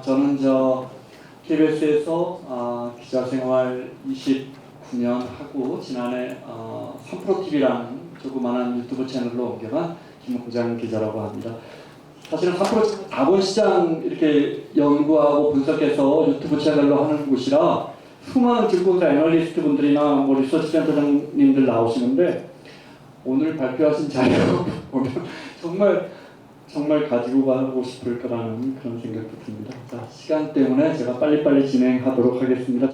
저는 KBS에서 기자 생활 29년 하고 지난해 3프로TV라는 조그마한 유튜브 채널로 옮겨간 김호장 기자라고 합니다. 사실은 3프로 자본시장 이렇게 연구하고 분석해서 유튜브 채널로 하는 곳이라 수많은 증권사 애널리스트 분들이나 뭐 리서치 센터장님들 나오시는데 오늘 발표하신 자료 보면 정말 가지고 가고 싶을 거라는 그런 생각도 듭니다. 자, 시간 때문에 제가 빨리빨리 진행하도록 하겠습니다.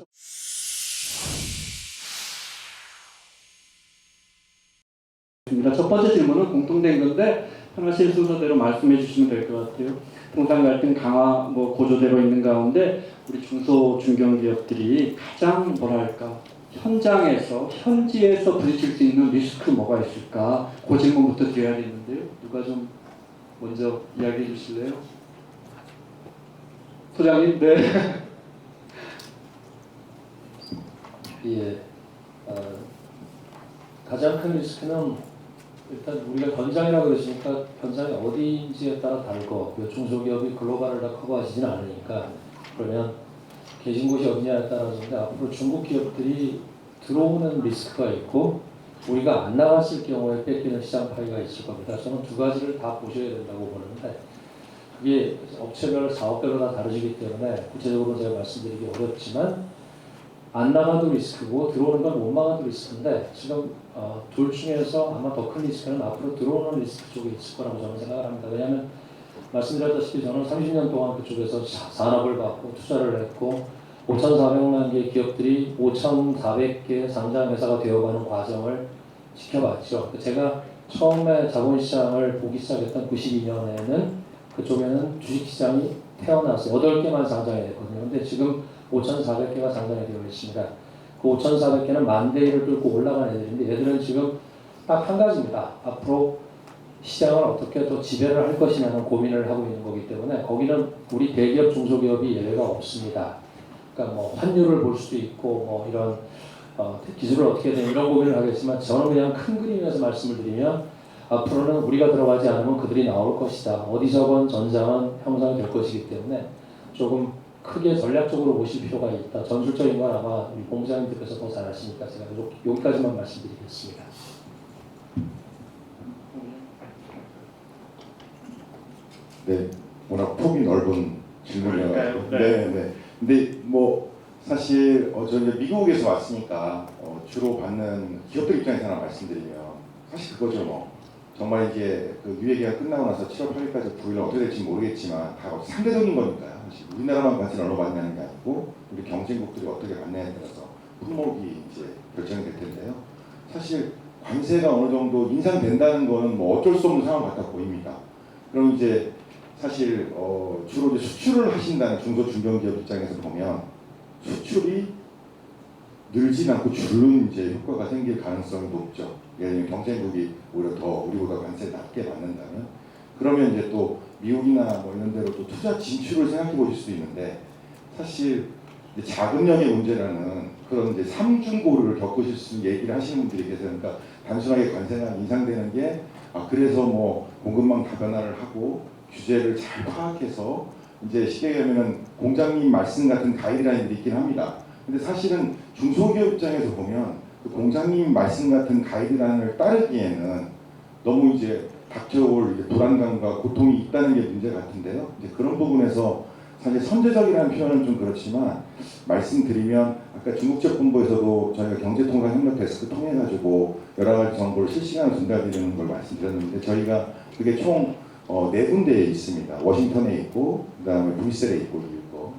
첫 번째 질문은 공통된 건데 하나씩 순서대로 말씀해 주시면 될 것 같아요. 통상 갈등 강화 고조되고 있는 가운데 우리 중소 중견기업들이 가장 뭐랄까 현지에서 부딪힐 수 있는 리스크 뭐가 있을까? 그 질문부터 드려야겠는데요. 누가 좀 먼저 이야기해 주실래요? 소장님, 네. 예, 가장 큰 리스크는 일단 우리가 현장이라고 그러시니까 현장이 어디인지에 따라 다르고 중소기업이 글로벌을 다 커버하시지는 않으니까 그러면 계신 곳이 어디냐에 따라서인데 앞으로 중국 기업들이 들어오는 리스크가 있고 우리가 안 나갔을 경우에 뺏기는 시장 파이가 있을 겁니다. 저는 두 가지를 다 보셔야 된다고 보는데 그게 업체별, 사업별로 다 다르시기 때문에 구체적으로 제가 말씀드리기 어렵지만 안 나가도 리스크고 들어오는 건 못 막아도 리스크인데 지금 둘 중에서 아마 더 큰 리스크는 앞으로 들어오는 리스크 쪽에 있을 거라고 저는 생각을 합니다. 왜냐하면 말씀드렸다시피 저는 30년 동안 그쪽에서 산업을 받고 투자를 했고 5,400만 개 기업들이 5,400개 상장 회사가 되어가는 과정을 지켜봤죠. 제가 처음에 자본시장을 보기 시작했던 92년에는 그쪽에는 주식시장이 태어났어요. 8개만 상장이 됐거든요. 근데 지금 5,400개가 상장이 되어 있습니다. 그 5,400개는 만 대를 뚫고 올라간 애들인데 얘들은 지금 딱 한 가지입니다. 앞으로 시장을 어떻게 더 지배를 할 것이냐는 고민을 하고 있는 거기 때문에 거기는 우리 대기업, 중소기업이 예외가 없습니다. 그러니까 뭐 환율을 볼 수도 있고 뭐 이런 기술을 어떻게 되는 이런 고민을 하겠지만 저는 그냥 큰 그림에서 말씀을 드리면 앞으로는 우리가 들어가지 않으면 그들이 나올 것이다. 어디서건 전장은 형성이 될 것이기 때문에 조금 크게 전략적으로 보실 필요가 있다. 전술적인 건 아마 우리 본부장님들께서 더 잘 아시니까 제가 여기까지만 말씀드리겠습니다. 네, 워낙 폭이 넓은 질문이어서 네. 근데 뭐 사실 저 이제 미국에서 왔으니까 주로 받는 기업들 입장에서나 말씀드리면 사실 그거죠 뭐. 정말 이제 그 유예기간 끝나고 나서 7월 8일까지 9일은 어떻게 될지 모르겠지만 다 상대적인 거니까요. 사실 우리나라만 관세를 얼마 받냐는 게 아니고 우리 경쟁국들이 어떻게 받냐에 따라서 품목이 이제 결정이 될 텐데요. 사실 관세가 어느 정도 인상된다는 거는 뭐 어쩔 수 없는 상황 같아 보입니다. 그럼 이제 사실 주로 이제 수출을 하신다는 중소 중견기업 입장에서 보면 수출이 늘지 않고 줄는 이제 효과가 생길 가능성이 높죠. 예를 들면 경쟁국이 오히려 더 우리보다 관세를 낮게 받는다면 그러면 이제 또 미국이나 뭐 이런 데로 또 투자 진출을 생각해 보실 수 있는데 사실 이제 자금력의 문제라는 그런 이제 삼중고를 겪으실 수 있는 얘기를 하시는 분들이 계세요. 그러니까 단순하게 관세가 인상되는 게 그래서 뭐 공급망 다변화를 하고 규제를 잘 파악해서 이제 쉽게 얘기하면은 공장님 말씀 같은 가이드라인들이 있긴 합니다. 근데 사실은 중소기업 입장에서 보면 그 공장님 말씀 같은 가이드라인을 따르기에는 너무 이제 닥쳐올 이제 불안감과 고통이 있다는 게 문제 같은데요. 이제 그런 부분에서 사실 선제적이라는 표현은 좀 그렇지만 말씀드리면 아까 중국지역본부에서도 저희가 경제통상협력 데스크 통해 가지고 여러 가지 정보를 실시간으로 전달드리는 걸 말씀드렸는데 저희가 그게 총 4군데에 있습니다. 워싱턴에 있고 그다음에 브뤼셀에 있고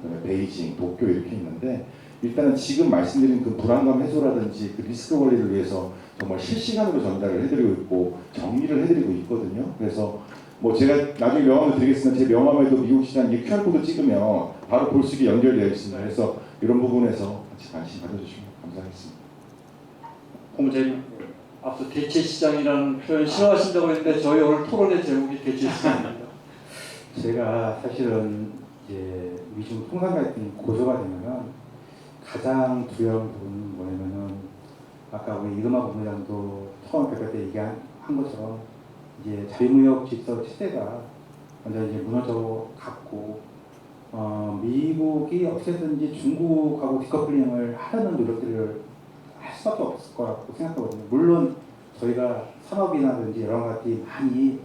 그다음에 베이징, 도쿄 이렇게 있는데 일단은 지금 말씀드린 그 불안감 해소라든지 그 리스크 관리를 위해서 정말 실시간으로 전달을 해드리고 있고 정리를 해드리고 있거든요. 그래서 뭐 제가 나중에 명함을 드리겠습니다. 제 명함에도 미국 시장 QR코드 찍으면 바로 볼 수 있게 연결되어 있습니다. 그래서 이런 부분에서 같이 관심 가져주시면 감사하겠습니다. 본부장님, 앞서 대체 시장이라는 표현 싫어하신다고 했는데 저희 오늘 토론의 제목이 대체 시장입니다. 제가 사실은 이제 미중 통상 갈등이 고조가 되면은 가장 두려운 부분은 뭐냐면은 아까 우리 이금하 본부장도 처음 발표 때 얘기한 것처럼 이제 자유무역 질서 체제가 완전 이제 무너져 갔고 미국이 어떻게든지 중국하고 디커플링을 하려는 노력들을 할 수밖에 없을 거라고 생각하거든요. 물론 저희가 산업이라든지 여러 가지 많이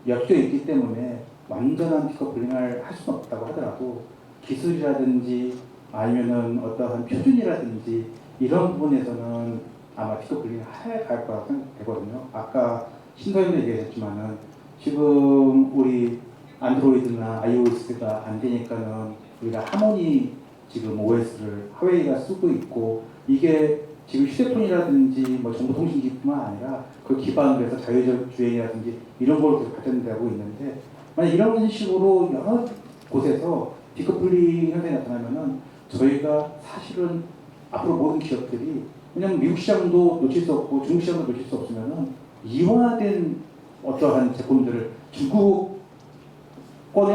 엮여 있기 때문에 완전한 디커플링을 할 수는 없다고 하더라도 기술이라든지 아니면은 어떠한 표준이라든지 이런 부분에서는 아마 디커플링을 해갈 거라고 생각되거든요. 아까 신서님도 얘기하셨지만은 지금 우리 안드로이드나 iOS가 안 되니까는 우리가 하모니 지금 OS를 하웨이가 쓰고 있고 이게 지금 휴대폰이라든지 뭐 정보통신기뿐만 아니라 그 기반으로 해서 자율적 주행이라든지 이런 걸로 계속 발전되고 있는데 만약 이런 식으로 여러 곳에서 디커플링 현상이 나타나면은 저희가 사실은 앞으로 모든 기업들이 왜냐면 미국 시장도 놓칠 수 없고 중국 시장도 놓칠 수 없으면은 이화된 어떠한 제품들을 중국권에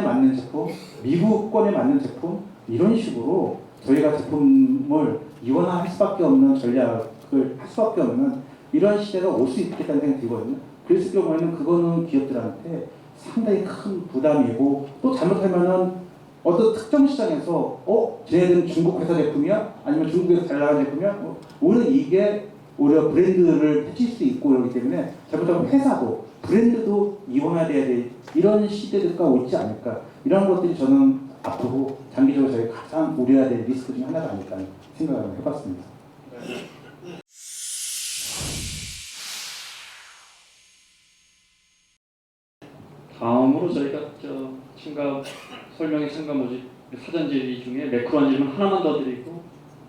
맞는 제품, 미국권에 맞는 제품 이런 식으로 저희가 제품을 이원화할 수밖에 없는 전략을 할 수밖에 없는 이런 시대가 올 수 있겠다는 생각이 들거든요. 그랬을 경우에는 그거는 기업들한테 상당히 큰 부담이고 또 잘못하면은 어떤 특정 시장에서 쟤네들은 중국 회사 제품이야? 아니면 중국에서 잘 나가는 제품이야? 오히려 이게 오히려 브랜드를 해칠 수 있고 그렇기 때문에 잘못하면 회사도 브랜드도 이원화돼야 돼 이런 시대가 오지 않을까 이런 것들이 저는 앞으로 장기적으로 저희 가장 우려해야 될 리스크 중 하나가 아닐까 생각을 해봤습니다. 다음으로 저희가 참가 설명회 참가 모집 사전 질의 중에 매크로한 질문 하나만 더 드리고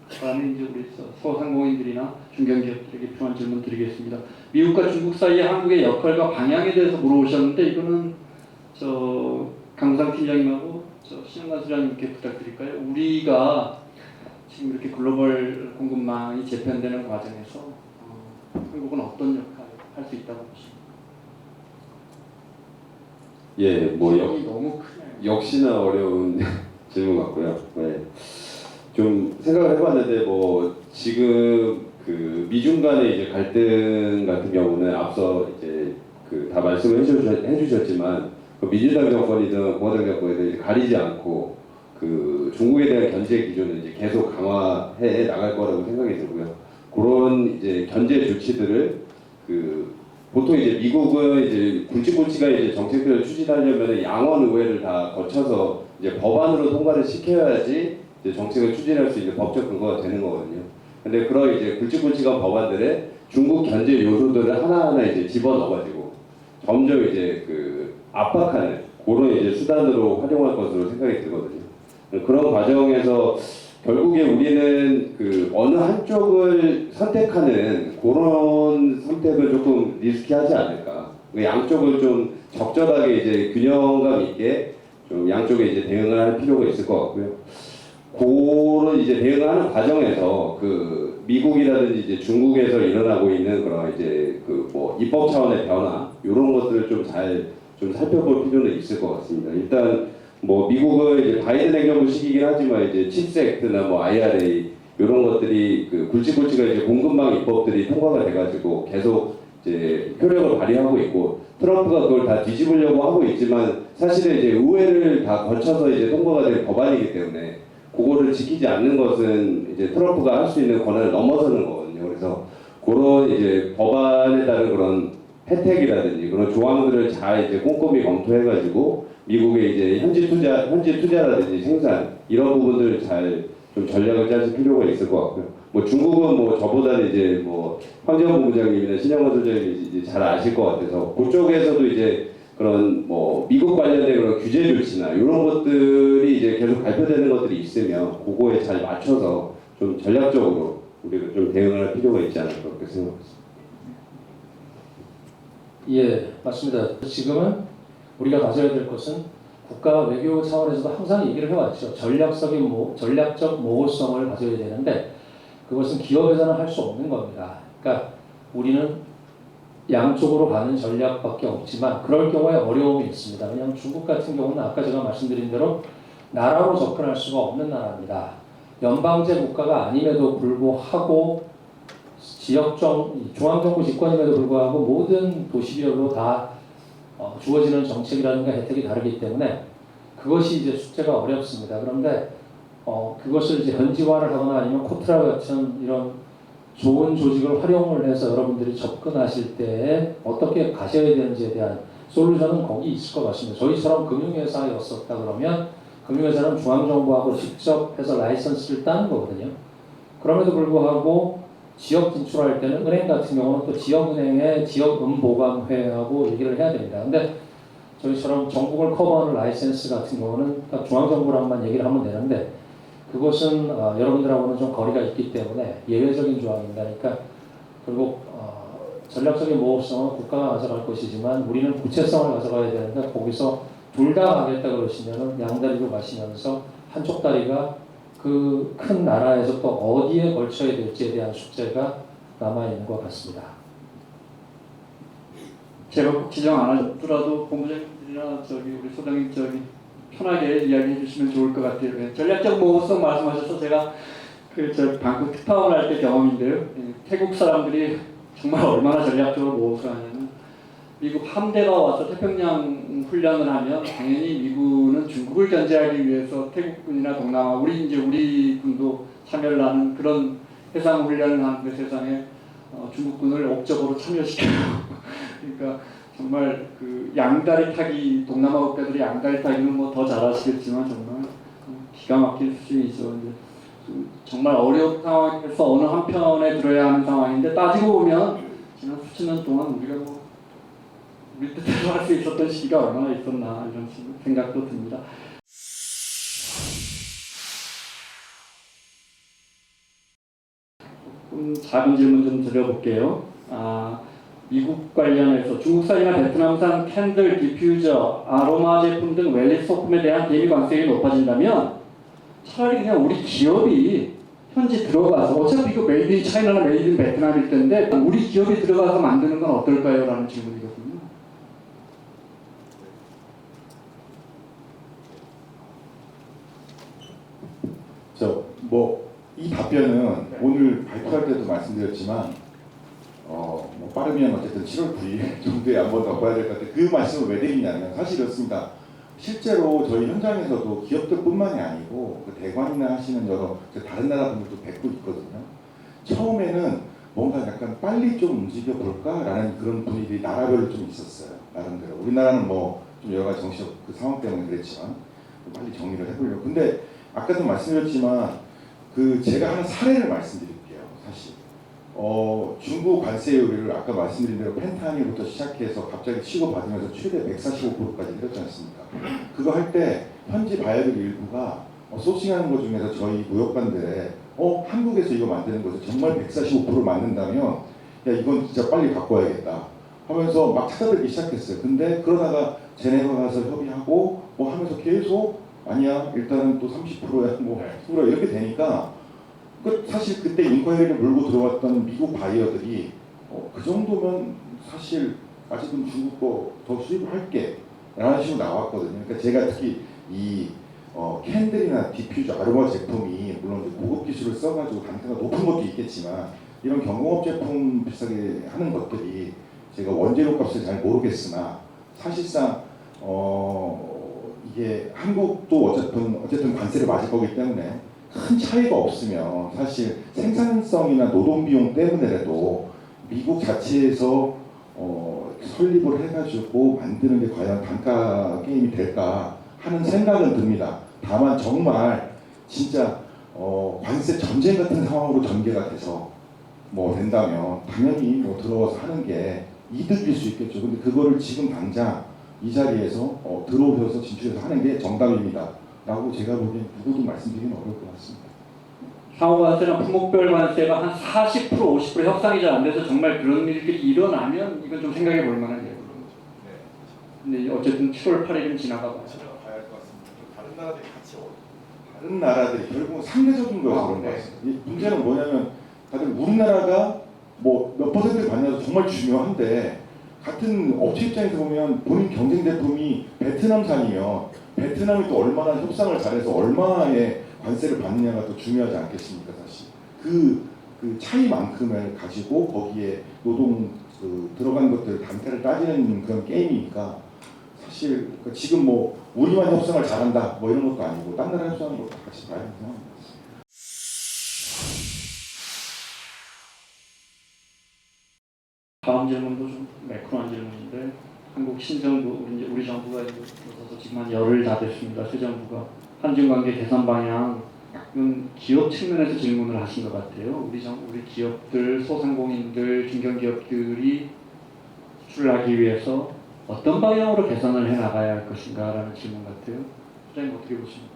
그다음에 이제 우리 소상공인들이나 중견기업들에게 필요한 질문 드리겠습니다. 미국과 중국 사이의 한국의 역할과 방향에 대해서 물어보셨는데 이거는 강상 팀장님하고 신영관 소장님께 부탁드릴까요? 우리가 지금 이렇게 글로벌 공급망이 재편되는 과정에서 한국은 어떤 역할을 할 수 있다고 보십니까? 예, 뭐 질문이 너무 크네요. 역시나 어려운 질문 같고요. 네. 좀 생각을 해봤는데 뭐 지금 그 미중 간의 이제 갈등 같은 경우는 앞서 이제 그 다 말씀을 해주셨지만 그 민주당 정권이든 공화당 정권이든 이제 가리지 않고 그 중국에 대한 견제 기준을 이제 계속 강화해 나갈 거라고 생각이 들고요. 그런 이제 견제 조치들을 그 보통 이제 미국은 이제 굵직굵직한 이제 정책들을 추진하려면 양원 의회를 다 거쳐서 이제 법안으로 통과를 시켜야지 이제 정책을 추진할 수 있는 법적 근거가 되는 거거든요. 근데 그런 이제 굵직굵직한 법안들에 중국 견제 요소들을 하나하나 이제 집어넣어가지고 점점 이제 그 압박하는 그런 이제 수단으로 활용할 것으로 생각이 들거든요. 그런 과정에서 결국에 우리는 그 어느 한쪽을 선택하는 그런 선택을 조금 리스키하지 않을까. 양쪽을 좀 적절하게 이제 균형감 있게 좀 양쪽에 이제 대응을 할 필요가 있을 것 같고요. 그런 이제 대응을 하는 과정에서 그 미국이라든지 이제 중국에서 일어나고 있는 그런 이제 그 뭐 입법 차원의 변화 이런 것들을 좀 잘 좀 살펴볼 필요는 있을 것 같습니다. 일단 뭐 미국은 이제 바이든 행정부 시기이긴 하지만 이제 칩스 액트나 뭐 IRA 이런 것들이 그 굵직굵직한 이제 공급망 입법들이 통과가 돼가지고 계속 이제 효력을 발휘하고 있고 트럼프가 그걸 다 뒤집으려고 하고 있지만 사실은 이제 의회를 다 거쳐서 이제 통과가 된 법안이기 때문에 그거를 지키지 않는 것은 이제 트럼프가 할 수 있는 권한을 넘어서는 거거든요. 그래서 그런 이제 법안에 따른 그런 혜택이라든지 그런 조항들을 잘 이제 꼼꼼히 검토해가지고 미국의 이제 현지 투자라든지 생산 이런 부분들을 잘 좀 전략을 짜줄 필요가 있을 것 같고요. 뭐 중국은 뭐 저보다는 이제 뭐 황재원 본부장님이나 신영관 소장님이 이제 잘 아실 것 같아서 그쪽에서도 이제 그런 뭐 미국 관련된 그런 규제 조치나 이런 것들이 이제 계속 발표되는 것들이 있으면 그거에 잘 맞춰서 좀 전략적으로 우리가 좀 대응을 할 필요가 있지 않을까 그렇게 생각합니다. 예, 맞습니다. 지금은 우리가 가져야 될 것은 국가 외교 차원에서도 항상 얘기를 해왔죠. 전략적 모호성을 가져야 되는데 그것은 기업에서는 할 수 없는 겁니다. 그러니까 우리는 양쪽으로 가는 전략밖에 없지만 그럴 경우에 어려움이 있습니다. 왜냐하면 중국 같은 경우는 아까 제가 말씀드린 대로 나라로 접근할 수가 없는 나라입니다. 연방제 국가가 아님에도 불구하고 중앙정부 집권임에도 불구하고 모든 도시별로 다 주어지는 정책이라든가 혜택이 다르기 때문에 그것이 이제 숙제가 어렵습니다. 그런데 그것을 이제 현지화를 하거나 아니면 코트라 같은 이런 좋은 조직을 활용을 해서 여러분들이 접근하실 때 어떻게 가셔야 되는지에 대한 솔루션은 거기 있을 것 같습니다. 저희처럼 금융회사였었다 그러면 금융회사는 중앙정부하고 직접 해서 라이선스를 따는 거거든요. 그럼에도 불구하고 지역 진출할 때는 은행 같은 경우는 또 지역은행의 지역은보감회하고 얘기를 해야 됩니다. 근데 저희처럼 전국을 커버하는 라이센스 같은 경우는 딱 중앙정부랑만 얘기를 하면 되는데 그것은 여러분들하고는 좀 거리가 있기 때문에 예외적인 조항입니다. 그러니까 결국 전략적인 모호성은 국가가 가져갈 것이지만 우리는 구체성을 가져가야 되는데 거기서 둘 다 가겠다 그러시면은 양다리로 가시면서 한쪽 다리가 그 큰 나라에서 또 어디에 걸쳐야 될지에 대한 숙제가 남아 있는 것 같습니다. 제가 꼭 지정 안 하더라도 본부장님이나 우리 소장님 편하게 이야기해 주시면 좋을 것 같아요. 네, 전략적 모호성 말씀하셔서 제가 방콕 특파원을 할 때 경험인데요. 태국 사람들이 정말 얼마나 전략적으로 모호성하냐면 미국 함대가 와서 태평양 훈련을 하면 당연히 미군은 중국을 견제하기 위해서 태국군이나 동남아 우리 군도 참여를 하는 그런 해상 훈련을 하는데 세상에 중국군을 억적으로 참여시켜요. 그러니까 정말 그 양다리 타기 동남아 국가들이 양다리 타기는 뭐 더 잘하시겠지만 정말 기가 막힐 수준이죠. 정말 어려운 상황에서 어느 한편에 들어야 하는 상황인데 따지고 보면 지난 수천 년 동안 우리가 우리 뜻대로 할 수 있었던 시기가 얼마나 있었나 이런 생각도 듭니다. 작은 질문 좀 드려볼게요. 미국 관련해서 중국산이나 베트남산 캔들, 디퓨저, 아로마 제품 등 웰리스 소품에 대한 대미 관세율이 높아진다면 차라리 그냥 우리 기업이 현지 들어가서 어차피 이거 메이드 인 차이나나 메이드 인 베트남일 텐데 우리 기업이 들어가서 만드는 건 어떨까요? 라는 질문이거든요. 이 답변은 오늘 발표할 때도 말씀드렸지만 빠르면 어쨌든 7월 9일 정도에 한번 더 봐야 될 것 같아요. 그 말씀을 왜 드리냐면 사실 이렇습니다. 실제로 저희 현장에서도 기업들뿐만이 아니고 대관이나 하시는 여러 다른 나라 분들도 뵙고 있거든요. 처음에는 뭔가 약간 빨리 좀 움직여 볼까라는 그런 분위기 나라별로 좀 있었어요. 나름대로 우리나라는 좀 여러 가지 정치적 그 상황 때문에 그랬지만 빨리 정리를 해보려고. 근데 아까도 말씀드렸지만 제가 하는 사례를 말씀드릴게요. 사실 중국 관세율을 아까 말씀드린 대로 펜타닐부터 시작해서 갑자기 치고받으면서 최대 145%까지 내렸지 않습니까? 그거 할 때 현지 바이어들 일부가 소싱하는 것 중에서 저희 무역관들에 한국에서 이거 만드는 것을 정말 145% 만든다면 야 이건 진짜 빨리 바꿔야겠다 하면서 막 찾아들기 시작했어요. 근데 그러다가 제네바 가서 협의하고 하면서 계속 아니야 일단은 또 30%야 10% 이렇게 되니까 사실 그때 인과율을 몰고 들어왔던 미국 바이어들이 그 정도면 사실 아직은 중국 거 더 수입을 할게 라는 식으로 나왔거든요. 그러니까 제가 특히 이 캔들이나 디퓨저 아로마 제품이 물론 이제 고급 기술을 써가지고 단가가 높은 것도 있겠지만 이런 경공업 제품 비슷하게 하는 것들이 제가 원재료 값을 잘 모르겠으나 사실상 이게 한국도 어쨌든 관세를 맞을 거기 때문에 큰 차이가 없으면 사실 생산성이나 노동 비용 때문에라도 미국 자체에서 설립을 해가지고 만드는 게 과연 단가 게임이 될까 하는 생각은 듭니다. 다만 정말 진짜 관세 전쟁 같은 상황으로 전개가 돼서 된다면 당연히 들어와서 하는 게 이득일 수 있겠죠. 근데 그거를 지금 당장 이 자리에서 들어오셔서 진출해서 하는 게 정답입니다. 라고 제가 보기엔 누구도 말씀드리기는 어려울 것 같습니다. 상호관세나 품목별 관세가 한 40%, 50% 협상이 잘 안 돼서 정말 그런 일들이 일어나면 이건 좀 생각해 볼 만한 예고로. 근데 어쨌든 7월 8일은 지나가 봐요. 가야 할 것 같습니다. 다른 나라들이 다른 나라들이 결국은 상대적인 거여서 그런 것 같습니다. 이 문제는 뭐냐면 다들 우리나라가 몇 퍼센트를 받냐도 정말 중요한데 같은 업체 입장에서 보면 본인 경쟁 제품이 베트남산이면 베트남이 또 얼마나 협상을 잘해서 얼마의 관세를 받느냐가 더 중요하지 않겠습니까? 사실 그 차이만큼을 가지고 거기에 노동 들어간 것들 단가를 따지는 그런 게임이니까 사실 사실 지금 뭐 우리만 협상을 잘한다 뭐 이런 것도 아니고 딴 나라 협상하는 것도 같이 봐야 된다고 생각합니다. 다음 질문도 좀 매크로한 질문인데 한국 신정부 우리 정부가 들어서 지금 한 열흘 다 됐습니다. 새 정부가 한중관계 개선 방향은 기업 측면에서 질문을 하신 것 같아요. 우리 기업들, 소상공인들, 중견기업들이 수출하기 위해서 어떤 방향으로 개선을 해 나가야 할 것인가라는 질문 같아요. 소장님 어떻게 보십니까?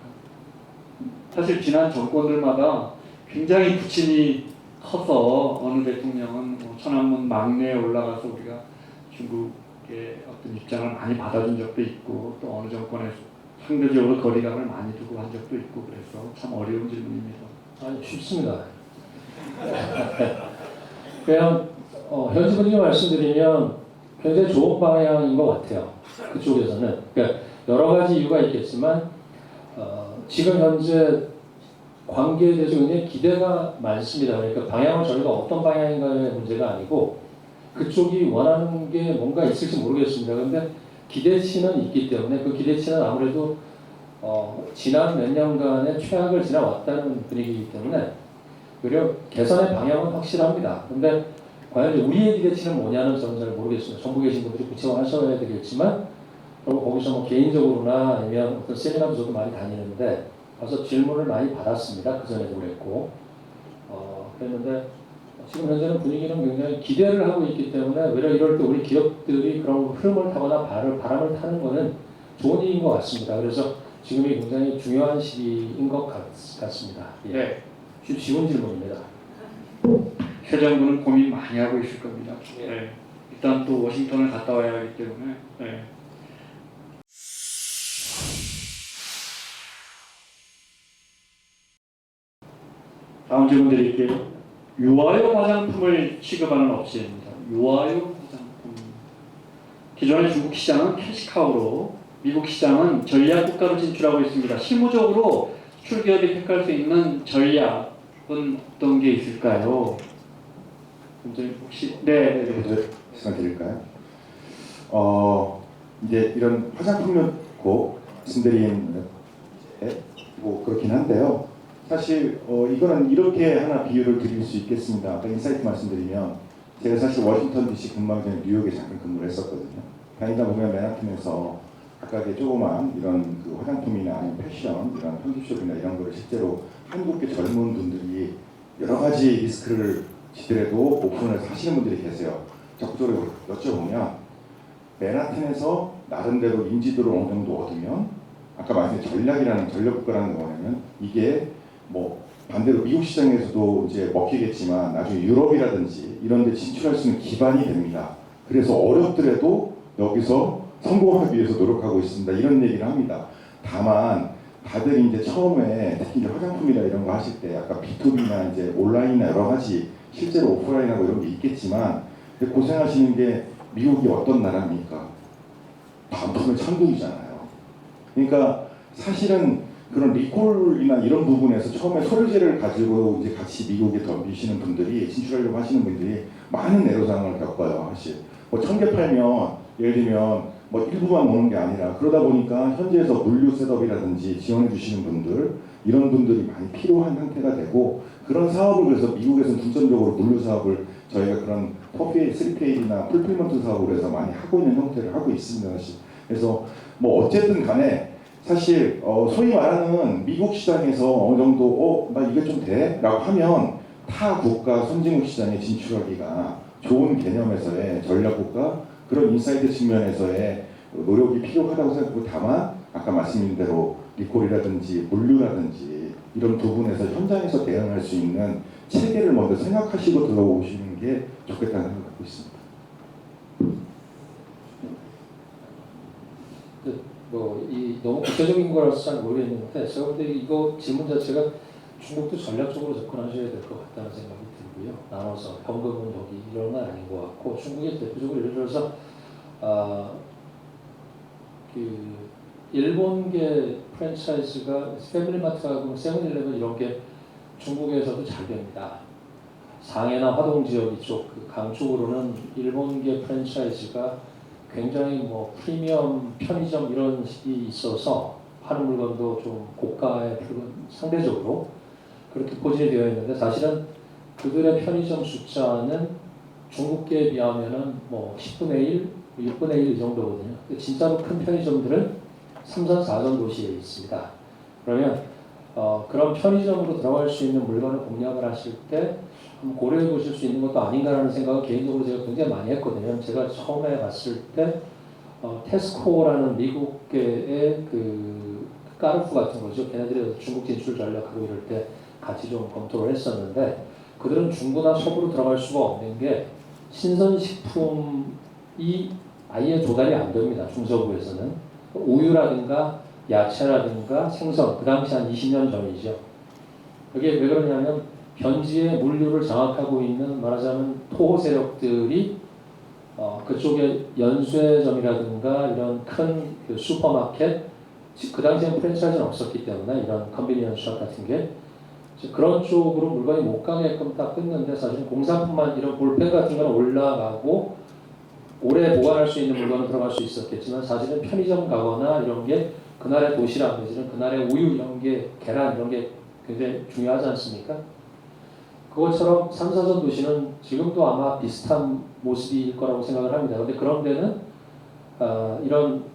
사실 지난 정권들마다 굉장히 부친이 커서 어느 대통령은 뭐 천안문 막내에 올라가서 우리가 중국의 어떤 입장을 많이 받아준 적도 있고 또 어느 정권에서 상대적으로 거리감을 많이 두고 한 적도 있고 그래서 참 어려운 질문입니다. 아니 쉽습니다. 그냥 현지 분위기 말씀드리면 굉장히 좋은 방향인 것 같아요. 그쪽에서는 그러니까 여러 가지 이유가 있겠지만 지금 현재 관계에 대해서 굉장히 기대가 많습니다. 그러니까 방향은 저희가 어떤 방향인가의 문제가 아니고 그쪽이 원하는 게 뭔가 있을지 모르겠습니다. 그런데 기대치는 있기 때문에 그 기대치는 아무래도 지난 몇 년간의 최악을 지나왔다는 분위기이기 때문에 오히려 개선의 방향은 확실합니다. 그런데 과연 우리의 기대치는 뭐냐는 저는 잘 모르겠습니다. 정부 계신 분들이 구체화하셔야 되겠지만 그리고 거기서 뭐 개인적으로나 아니면 어떤 세미나도 저도 많이 다니는데 가서 질문을 많이 받았습니다. 그 전에도 그랬고 그랬는데 지금 현재는 분위기는 굉장히 기대를 하고 있기 때문에 오히려 이럴 때 우리 기업들이 그런 흐름을 타거나 바람을 타는 것은 좋은 일인 것 같습니다. 그래서 지금이 굉장히 중요한 시기인 것 같습니다. 예. 네. 쉬운 질문입니다. 새 정부는 고민 많이 하고 있을 겁니다. 예. 네. 일단 또 워싱턴을 갔다 와야 하기 때문에 네. 다음 질문 드릴게요. 유아용 화장품을 취급하는 업체입니다. 유아용 화장품. 기존의 중국 시장은 캐시카우로 미국 시장은 전략 국가로 진출하고 있습니다. 실무적으로 수출기업이 택할 수 있는 전략은 어떤 게 있을까요? 혹시 네. 먼저 말씀 드릴까요? 이제 이런 화장품 놓고 말씀드린 뭐 그렇긴 한데요. 사실 이거는 이렇게 하나 비유를 드릴 수 있겠습니다. 아까 인사이트 말씀드리면 제가 사실 워싱턴 DC 근무하기 전에 뉴욕에 잠깐 근무를 했었거든요. 다니다 보면 맨하튼에서 각각의 조그만 이런 그 화장품이나 아니면 패션 이런 편집숍이나 이런 거를 실제로 한국계 젊은 분들이 여러 가지 리스크를 지더라도 오픈을 하시는 분들이 계세요. 적극적으로 여쭤보면 맨하튼에서 나름대로 인지도를 어느 정도 얻으면 아까 말씀드린 전략 국가라는 게 뭐냐면 이게 뭐 반대로 미국 시장에서도 이제 먹히겠지만 나중에 유럽이라든지 이런 데 진출할 수 있는 기반이 됩니다. 그래서 어렵더라도 여기서 성공하기 위해서 노력하고 있습니다. 이런 얘기를 합니다. 다만 다들 이제 처음에 특히 이제 화장품이나 이런 거 하실 때 아까 B2B나 이제 온라인이나 여러 가지 실제로 오프라인하고 이런 게 있겠지만 고생하시는 게 미국이 어떤 나라입니까? 반품의 천국이잖아요. 그러니까 사실은 그런 리콜이나 이런 부분에서 처음에 소유제를 가지고 이제 같이 미국에 덤비시는 분들이 진출하려고 하시는 분들이 많은 애로사항을 겪어요. 사실 뭐 1000개 팔면 예를 들면 뭐 일부만 오는 게 아니라 그러다 보니까 현지에서 물류 셋업이라든지 지원해 주시는 분들 이런 분들이 많이 필요한 상태가 되고 그런 사업을 그래서 미국에서는 중점적으로 물류 사업을 저희가 그런 4PL, 3PL이나 풀필먼트 사업을 해서 많이 하고 있는 형태를 하고 있습니다. 사실. 그래서 뭐 어쨌든 간에 사실 소위 말하는 미국 시장에서 어느 정도 나 이게 좀 돼? 라고 하면 타 국가 선진국 시장에 진출하기가 좋은 개념에서의 전략국가 그런 인사이트 측면에서의 노력이 필요하다고 생각하고 다만 아까 말씀드린 대로 리콜이라든지 물류라든지 이런 부분에서 현장에서 대응할 수 있는 체계를 먼저 생각하시고 들어오시는 게 좋겠다는 생각을 갖고 있습니다. 너무 구체적인 거라서 잘 모르겠는데 제가 볼 때 이거 질문 자체가 중국도 전략적으로 접근하셔야 될 것 같다는 생각이 들고요. 나눠서 현금은 여기 이런 건 아닌 것 같고 중국이 대표적으로 예를 들어서 그 일본계 프랜차이즈가 패밀리마트하고 세븐일레븐 이런 게 중국에서도 잘 됩니다. 상해나 화동 지역 이쪽 그 강 쪽으로는 일본계 프랜차이즈가 굉장히 뭐 프리미엄 편의점 이런 식이 있어서 파는 물건도 좀 고가의 물건 상대적으로 그렇게 포진이 되어 있는데 사실은 그들의 편의점 숫자는 중국계에 비하면은 뭐 10분의 1, 6분의 1 이 정도거든요. 근데 진짜로 큰 편의점들은 3선, 4선 도시에 있습니다. 그러면 그런 편의점으로 들어갈 수 있는 물건을 공략을 하실 때 한번 고려해 보실 수 있는 것도 아닌가라는 생각을 개인적으로 제가 굉장히 많이 했거든요. 제가 처음에 갔을 때 테스코라는 미국계의 그 까르푸 같은 거죠. 걔네들이 중국 진출 전략하고 이럴 때 같이 좀 검토를 했었는데 그들은 중구나 서부로 들어갈 수가 없는 게 신선식품이 아예 조달이 안 됩니다. 중서부에서는 우유라든가 야채라든가 생선 그 당시 한 20년 전이죠. 그게 왜 그러냐면 현지의 물류를 장악하고 있는 말하자면 토호 세력들이 그쪽에 연쇄점이라든가 이런 큰 그 슈퍼마켓 그 당시엔 프랜차이즈는 없었기 때문에 이런 컨비니언스 숍 같은 게 그런 쪽으로 물건이 못 가게끔 딱 끊는데 사실 공산품만 이런 볼펜 같은 거는 올라가고 오래 보관할 수 있는 물건은 들어갈 수 있었겠지만 사실은 편의점 가거나 이런 게 그날의 도시락 내지는 그날의 우유 이런 게 계란 이런 게 굉장히 중요하지 않습니까? 그것처럼 3, 4선 도시는 지금도 아마 비슷한 모습일 거라고 생각을 합니다. 그런데 그런 데는 이런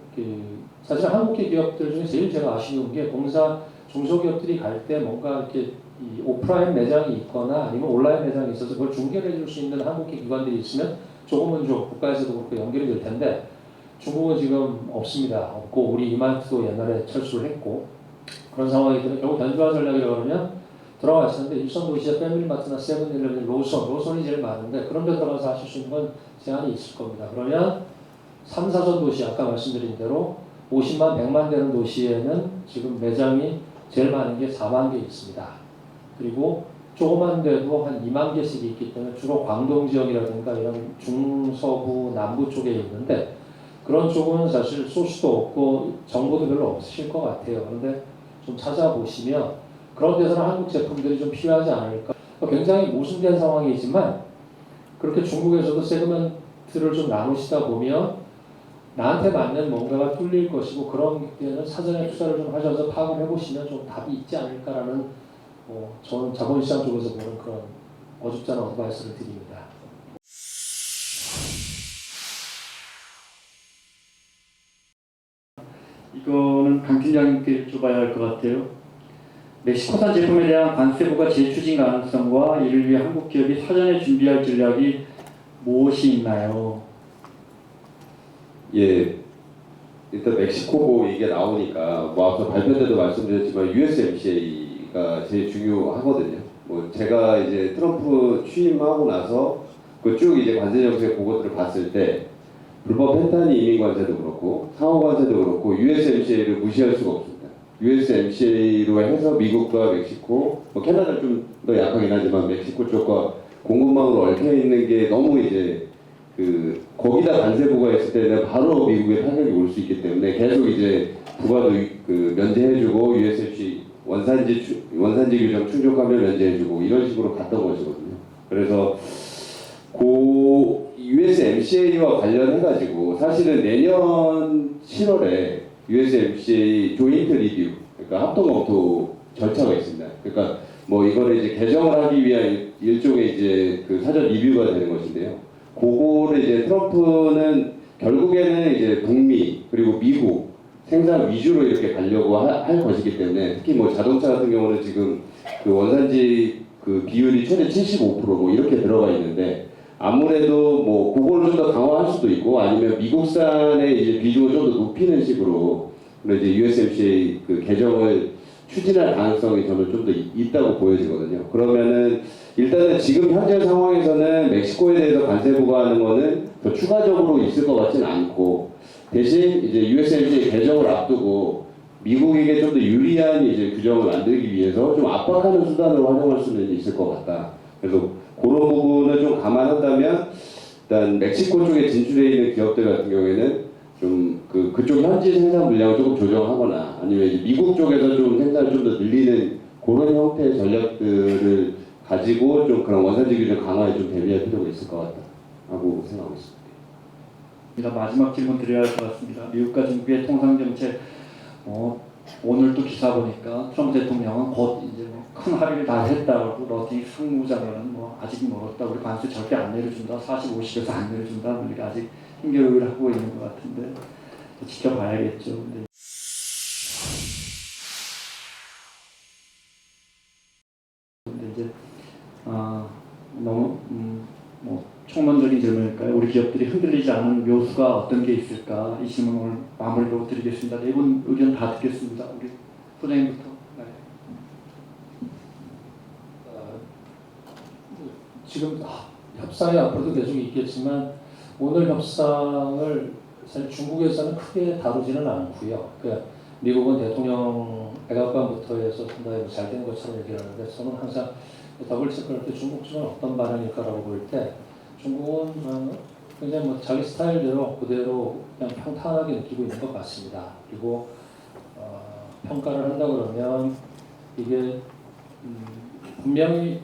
사실 한국계 기업들 중에 제일 제가 아쉬운 게 공사 중소기업들이 갈 때 뭔가 이렇게 이 오프라인 매장이 있거나 아니면 온라인 매장이 있어서 그걸 중개해 줄 수 있는 한국계 기관들이 있으면 조금은 좀 국가에서도 그렇고 연결이 될 텐데 중국은 지금 없습니다. 없고 우리 이마트도 옛날에 철수를 했고 그런 상황이 되면 결국 현지화 전략이라고 그러면 들어갔었는데 일선 도시에 패밀리마트나 세븐일레븐, 로손이 제일 많은데 그런 데 들어가서 하실 수 있는 건 제한이 있을 겁니다. 그러면 3, 4선 도시 아까 말씀드린 대로 50만, 100만 되는 도시에는 지금 매장이 제일 많은 게 4만 개 있습니다. 그리고 조그만 데도 한 2만 개씩 있기 때문에 주로 광동 지역이라든가 이런 중서부, 남부 쪽에 있는데 그런 쪽은 사실 소스도 없고 정보도 별로 없으실 것 같아요. 그런데 좀 찾아보시면 그런 데서는 한국 제품들이 좀 필요하지 않을까. 굉장히 모순된 상황이지만 그렇게 중국에서도 세그먼트를 좀 나누시다 보면 나한테 맞는 뭔가가 뚫릴 것이고 그런 때는 사전에 투자를 좀 하셔서 파악을 해보시면 좀 답이 있지 않을까라는 저는 자본시장 쪽에서 보는 그런 어줍지 않은 어드바이스를 드립니다. 이거는 강 팀장님께 여쭤봐야 할 것 같아요. 멕시코산 제품에 대한 관세부가 재추진 가능성과 이를 위해 한국 기업이 사전에 준비할 전략이 무엇이 있나요? 예, 일단 멕시코 얘기가 나오니까 뭐 앞서 발표 때도 말씀드렸지만 USMCA가 제일 중요하거든요. 뭐 제가 이제 트럼프 취임하고 나서 그 쭉 이제 관세 정책 그것들을 봤을 때 불법 펜타니 이민 관세도 그렇고 상호 관세도 그렇고 USMCA를 무시할 수가 없습니다. USMCA로 해서 미국과 멕시코, 뭐 캐나다는 좀 더 약하긴 하지만 멕시코 쪽과 공급망으로 얽혀 있는 게 너무 이제 거기다 관세 부과했을 때는 바로 미국에 타격이 올 수 있기 때문에 계속 이제 부과도 면제해주고 USMC 원산지 규정 충족하면 면제해주고 이런 식으로 갔던 것이거든요. 그래서 USMCA와 관련해가지고 사실은 내년 7월에 USMCA 조인트 리뷰, 그러니까 합동 검토 절차가 있습니다. 그러니까 뭐 이거를 이제 개정을 하기 위한 일종의 이제 사전 리뷰가 되는 것인데요. 그거를 이제 트럼프는 결국에는 이제 북미 그리고 미국 생산 위주로 이렇게 가려고 할 것이기 때문에 특히 뭐 자동차 같은 경우는 지금 원산지 비율이 최대 75% 이렇게 들어가 있는데 아무래도 뭐 그거를 좀 더 강화할 수도 있고 아니면 미국산의 이제 비중을 좀 더 높이는 식으로 이제 USMCA 개정을 추진할 가능성이 저는 좀 더 있다고 보여지거든요. 그러면은 일단은 지금 현재 상황에서는 멕시코에 대해서 관세 부과하는 거는 더 추가적으로 있을 것 같지는 않고 대신 이제 USMCA 개정을 앞두고 미국에게 좀 더 유리한 이제 규정을 만들기 위해서 좀 압박하는 수단으로 활용할 수는 있을 것 같다. 그래서 그런 부분을 좀 감안한다면 일단 멕시코 쪽에 진출해 있는 기업들 같은 경우에는 좀 그쪽 현지 생산 물량을 조금 조정하거나 아니면 이제 미국 쪽에서 좀 생산을 좀 더 늘리는 그런 형태의 전략들을 가지고 좀 그런 원산지 규정 강화에 좀 대비할 필요가 있을 것 같다고 생각하고 있습니다. 마지막 질문 드려야 할 것 같습니다. 미국과 중국의 통상 정책, 오늘 또 기사 보니까 트럼프 대통령은 곧 이제 큰 합의를 다 했다고, 러팅 상무장관은 아직 멀었다, 우리 관세 절대 안 내려준다, 40, 50에서 안 내려준다, 우리가 아직 힘겨루기를 하고 있는 것 같은데 지켜봐야겠죠. 근데 이제 너무 총론적인 질문일까요? 우리 기업들이 흔들리지 않은 묘수가 어떤 게 있을까? 이 질문 오늘 마무리로 드리겠습니다. 네 분 의견 다 듣겠습니다. 우리 소장님부터. 네. 지금 협상이 앞으로도 계속 있겠지만 오늘 협상을 사실 중국에서는 크게 다루지는 않고요. 그러니까 미국은 대통령 백악관부터 해서 상당히 잘 된 것처럼 얘기를 하는데 저는 항상 더블 체크할 때 중국 측은 어떤 반응일까라고 볼 때 중국은 굉장히 자기 스타일대로 그대로 그냥 평탄하게 느끼고 있는 것 같습니다. 그리고 평가를 한다 그러면 이게 분명히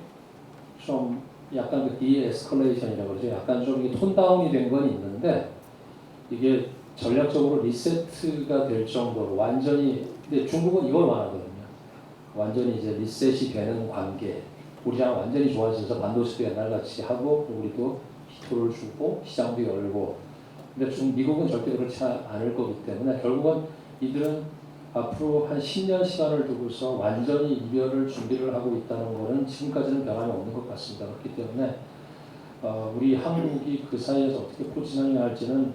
좀 약간 그 디에스컬레이션이라고 그러죠. 약간 좀 이게 톤 다운이 된 건 있는데 이게 전략적으로 리세트가 될 정도로 완전히, 근데 중국은 이걸 말하거든요. 완전히 이제 리셋이 되는 관계, 우리랑 완전히 좋아져서 반도체도 옛날같이 하고 우리도 히토를 주고 시장도 열고, 근데 미국은 절대 그렇지 않을 거기 때문에 결국은 이들은 앞으로 한 10년 시간을 두고서 완전히 이별을 준비를 하고 있다는 것은 지금까지는 변함이 없는 것 같습니다. 그렇기 때문에 우리 한국이 그 사이에서 어떻게 포지셔닝 할지는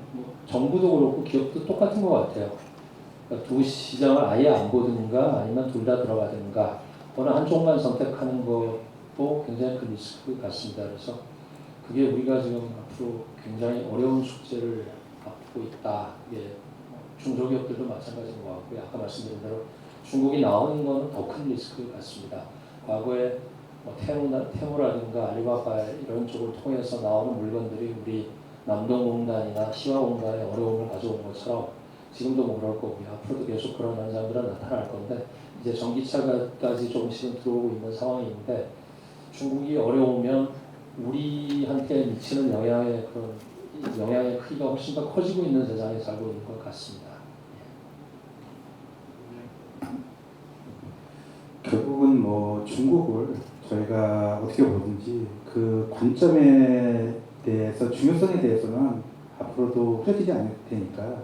정부도 그렇고 기업도 똑같은 것 같아요. 그러니까 두 시장을 아예 안 보든가 아니면 둘 다 들어가든가 어느 한쪽만 선택하는 것도 굉장히 큰 리스크 같습니다. 그래서 그게 우리가 지금 앞으로 굉장히 어려운 숙제를 앞두고 있다. 이게 중소기업들도 마찬가지인 것 같고요. 아까 말씀드린 대로 중국이 나오는 것은 더 큰 리스크 같습니다. 과거에 테무라든가 알리바바 이런 쪽을 통해서 나오는 물건들이 우리 남동공단이나 시화공단에 어려움을 가져온 것처럼 지금도 그럴 거고요. 앞으로도 계속 그런 현상들은 나타날 건데 이제 전기차까지 조금씩은 들어오고 있는 상황인데 중국이 어려우면 우리한테 미치는 영향의 크기가 훨씬 더 커지고 있는 세상에 살고 있는 것 같습니다. 결국은 중국을 저희가 어떻게 보든지 그 관점에 대해서 중요성에 대해서는 앞으로도 흐려지지 않을 테니까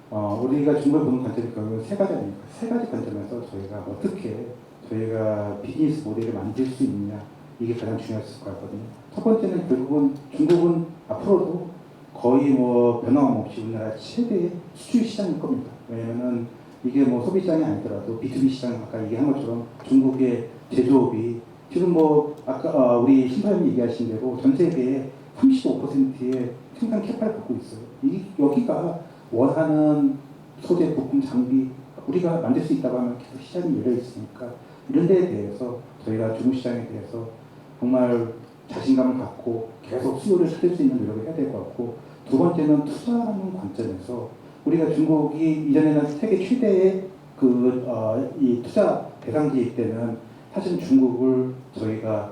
우리가 중국을 보는 관점이 결국은 세 가지 아닙니까? 세 가지 관점에서 저희가 어떻게 저희가 비즈니스 모델을 만들 수 있느냐, 이게 가장 중요했을 것 같거든요. 첫 번째는 결국은 중국은 앞으로도 거의 변함없이 우리나라 최대의 수출 시장일 겁니다. 왜냐면은 이게 소비시장이 아니더라도 B2B 시장 아까 얘기한 것처럼 중국의 제조업이 지금 아까 우리 심사위원님 얘기하신 대로 전 세계의 35%의 생산 캐파를 갖고 있어요. 여기가 원하는 소재, 부품, 장비 우리가 만들 수 있다고 하면 계속 시장이 열려 있으니까 이런 데에 대해서 저희가 중국 시장에 대해서 정말 자신감을 갖고 계속 수요를 찾을 수 있는 노력을 해야 될 것 같고, 두 번째는 투자하는 관점에서 우리가 중국이 이전에는 세계 최대의 이 투자 대상지일 때는 사실 중국을 저희가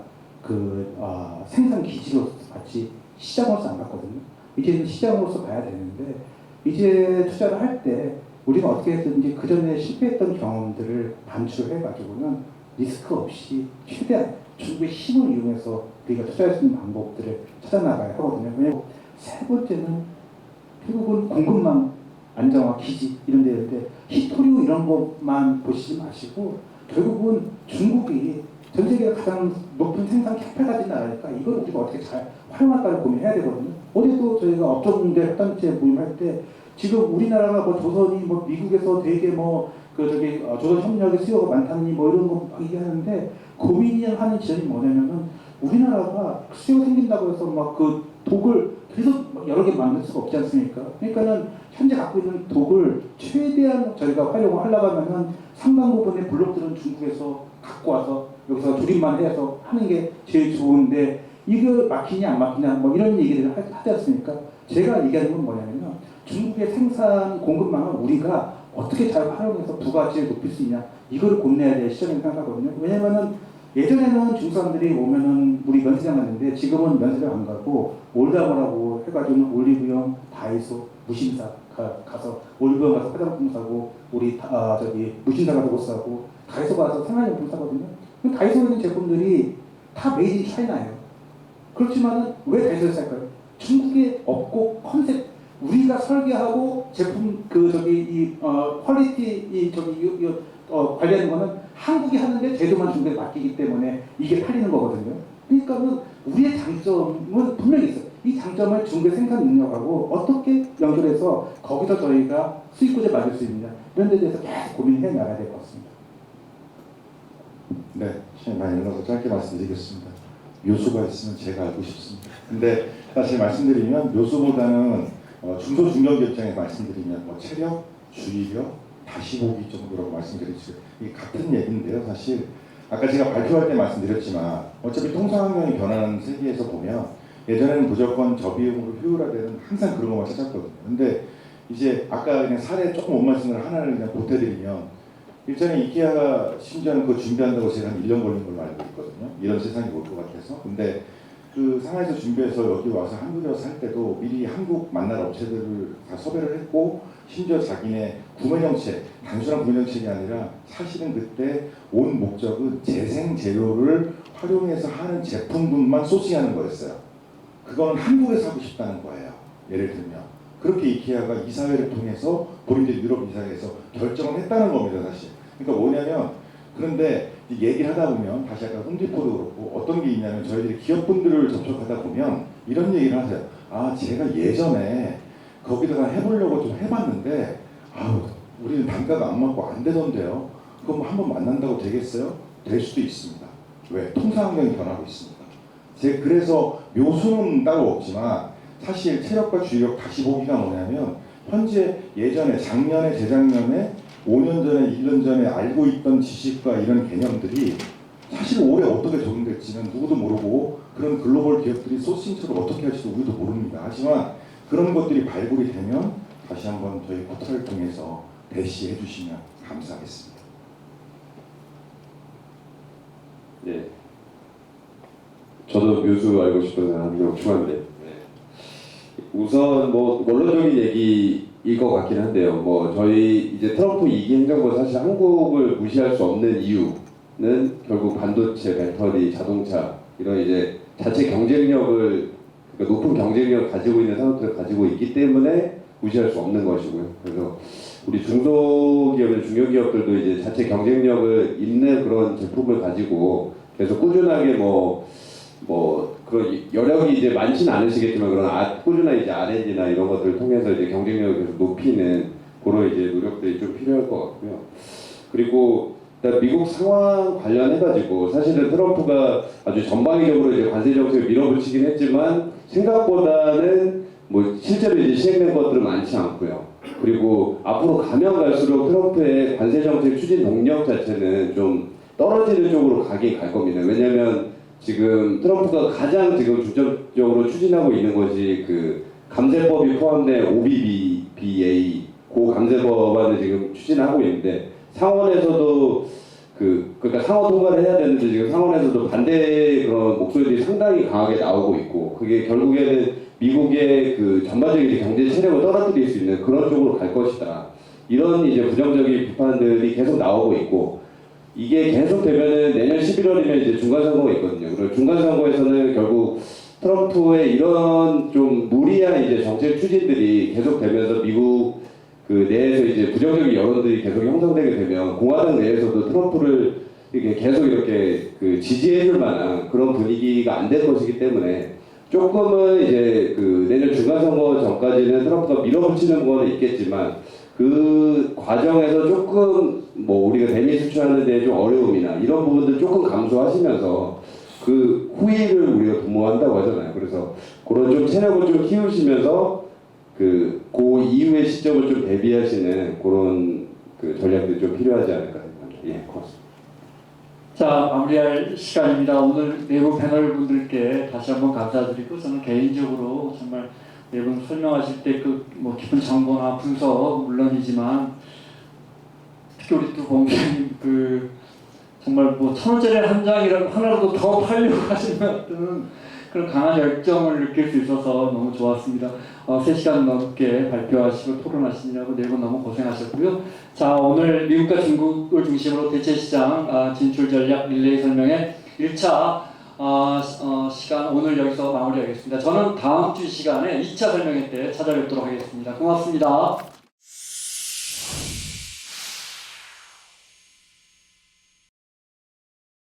생산 기지로 같이 시장으로서 안 봤거든요. 이제는 시장으로서 봐야 되는데 이제 투자를 할 때 우리가 어떻게 했든지 그 전에 실패했던 경험들을 반출해가지고는 리스크 없이 최대한 중국의 힘을 이용해서 우리가 투자할 수 있는 방법들을 찾아나가야 하거든요. 왜냐하면 세 번째는 결국은 공급망 안정화, 기지 이런 데인데 히토류 이런 것만 보시지 마시고 결국은 중국이 전 세계가 가장 높은 생산 캐파 가진 나라니까 이걸 우리가 어떻게 잘 활용할까를 고민해야 되거든요. 어제도 저희가 업종들 협단체 모임할 때 지금 우리나라가 조선이 미국에서 되게 조선 협력의 수요가 많다니 이런 거 막 얘기하는데 고민하는 지점이 뭐냐면은 우리나라가 수요가 생긴다고 해서 그 독을 계속 여러 개 만들 수가 없지 않습니까? 그러니까는 현재 갖고 있는 독을 최대한 저희가 활용을 하려고 하면은 상당 부분의 블록들은 중국에서 갖고 와서 여기서 조립만 해서 하는 게 제일 좋은데 이거 막히냐 안 막히냐 이런 얘기를 하지 않습니까? 제가 얘기하는 건 뭐냐면요. 중국의 생산 공급망을 우리가 어떻게 잘 활용해서 부가가치를 높일 수 있냐 이거를 고민해야 될 시점이라고 생각하거든요. 왜냐면은 예전에는 중국 사람들이 오면은 우리 면세점 갔는데 지금은 면세점 안 가고 올다모라고 해가지고 올리브영, 다이소, 무신사 가서 올리브영 가서 화장품 사고 우리 저기 무신사 가서 옷 사고 다이소 가서 생활용품 사거든요. 그럼 다이소에 있는 제품들이 다 메이드 인 차이나예요. 그렇지만은 왜 다이소에서 살까요? 중국에 없고 컨셉 우리가 설계하고 제품 퀄리티 관리하는 거는 한국이 하는데 제도만 중국에 맡기기 때문에 이게 팔리는 거거든요. 그러니까는 우리의 장점은 분명히 있어요. 이 장점을 중국의 생산 능력하고 어떻게 연결해서 거기서 저희가 수익구조를 만들 수 있느냐 이런 데 대해서 계속 고민해 나가야 될 것 같습니다. 네, 시간이 많이 흘러서 짧게 말씀드리겠습니다. 묘수가 있으면 제가 알고 싶습니다. 근데 사실 말씀드리면 묘수보다는 중소중견기업 입장에서 말씀드리면 체력, 주의력, 다시 보기 정도라고 말씀드리죠. 이 같은 얘기인데요. 사실 아까 제가 발표할 때 말씀드렸지만 어차피 통상환경이 변하는 세계에서 보면 예전에는 무조건 저비용으로 효율화되는 항상 그런 것만 찾았거든요. 근데 이제 아까 그냥 사례 조금 못 말씀을 하나를 그냥 보태드리면 일전에 이케아가 심지어는 그거 준비한다고 제가 한 1년 걸린 걸로 알고 있거든요. 이런 세상이 올 것 같아서. 근데 그 상하이에서 준비해서 여기 와서 한국에 와서 할 때도 미리 한국 만날 업체들을 다 섭외를 했고 심지어 자기네 구매 정책, 단순한 구매 정책이 아니라 사실은 그때 온 목적은 재생 재료를 활용해서 하는 제품군만 소싱하는 거였어요. 그거는 한국에서 하고 싶다는 거예요. 예를 들면 그렇게 이케아가 이사회를 통해서 본인들 유럽 이사회에서 결정을 했다는 겁니다. 사실. 그러니까 뭐냐면 그런데 얘기를 하다 보면 다시 아까 홈디포도 그렇고 어떤 게 있냐면 저희들이 기업분들을 접촉하다 보면 이런 얘기를 하세요. 아 제가 예전에 거기다가 해보려고 좀 해봤는데 아우 우리는 단가가 안 맞고 안 되던데요. 그럼 한번 만난다고 되겠어요? 될 수도 있습니다. 왜? 통상환경이 변하고 있습니다. 그래서 묘수는 따로 없지만 사실 체력과 주의력 다시 보기가 뭐냐면 현재 예전에 작년에 재작년에 5년 전에 1년 전에 알고 있던 지식과 이런 개념들이 사실 올해 어떻게 적용될지는 누구도 모르고 그런 글로벌 기업들이 소싱처를 어떻게 할지도 우리도 모릅니다. 하지만 그런 것들이 발굴이 되면 다시 한번 저희 포털을 통해서 대시해 주시면 감사하겠습니다. 예. 저도 묘수 알고 싶어서 한명 추가인데 우선 뭐 원론적인 얘기일 것 같긴 한데요. 뭐 저희 이제 트럼프 2기 행정부 사실 한국을 무시할 수 없는 이유는 결국 반도체, 배터리, 자동차 이런 이제 자체 경쟁력을 그러니까 높은 경쟁력을 가지고 있는 산업들을 가지고 있기 때문에 무시할 수 없는 것이고요. 그래서 우리 중소기업이나 중견기업들도 이제 자체 경쟁력을 있는 그런 제품을 가지고 계속 꾸준하게 뭐 그런 여력이 이제 많지는 않으시겠지만 그런 꾸준한 이제 R&D나 이런 것들을 통해서 이제 경쟁력을 계속 높이는 그런 이제 노력들이 좀 필요할 것 같고요. 그리고 일단 미국 상황 관련해가지고 사실은 트럼프가 아주 전방위적으로 이제 관세 정책을 밀어붙이긴 했지만 생각보다는 뭐 실제로 이제 시행된 것들은 많지 않고요. 그리고 앞으로 가면 갈수록 트럼프의 관세 정책 추진 동력 자체는 좀 떨어지는 쪽으로 가긴 갈 겁니다. 왜냐하면 지금 트럼프가 가장 지금 중점적으로 추진하고 있는 것이 그 감세법이 포함된 OBBA 고 감세법안을 지금 추진하고 있는데 상원에서도 그러니까 상원 통과를 해야 되는데 지금 상원에서도 반대 그런 목소리들이 상당히 강하게 나오고 있고 그게 결국에는 미국의 그 전반적인 경제 체력을 떨어뜨릴 수 있는 그런 쪽으로 갈 것이다. 이런 이제 부정적인 비판들이 계속 나오고 있고 이게 계속 되면은 내년 11월이면 이제 중간선거가 있거든요. 그리고 중간선거에서는 결국 트럼프의 이런 좀 무리한 이제 정책 추진들이 계속 되면서 미국 그 내에서 이제 부정적인 여론들이 계속 형성되게 되면 공화당 내에서도 트럼프를 이렇게 계속 이렇게 그 지지해줄 만한 그런 분위기가 안 될 것이기 때문에 조금은 이제 그 내년 중간선거 전까지는 트럼프가 밀어붙이는 건 있겠지만 그 과정에서 조금 뭐 우리가 대미 수출하는 데 좀 어려움이나 이런 부분들 조금 감소하시면서 그 후일을 우리가 도모한다고 하잖아요. 그래서 그런 좀 체력을 좀 키우시면서 그 이후의 시점을 좀 대비하시는 그런 그 전략들이 좀 필요하지 않을까 생각합니다. 예, 고맙습니다. 자, 마무리할 시간입니다. 오늘 내부 패널 분들께 다시 한번 감사드리고 저는 개인적으로 정말 네 분 설명하실 때 그 뭐 깊은 정보나 분석 물론이지만 특히 우리 또 공장님 그 정말 뭐 1,000원짜리 한 장이라도 하나라도 더 팔려고 하시는 그런 강한 열정을 느낄 수 있어서 너무 좋았습니다. 3시간 넘게 발표하시고 토론하시느라고 4분 너무 고생하셨고요. 자, 오늘 미국과 중국을 중심으로 대체시장 진출 전략 릴레이 설명회 1차 시간 오늘 여기서 마무리하겠습니다. 저는 다음 주 시간에 2차 설명회 때 찾아뵙도록 하겠습니다. 고맙습니다.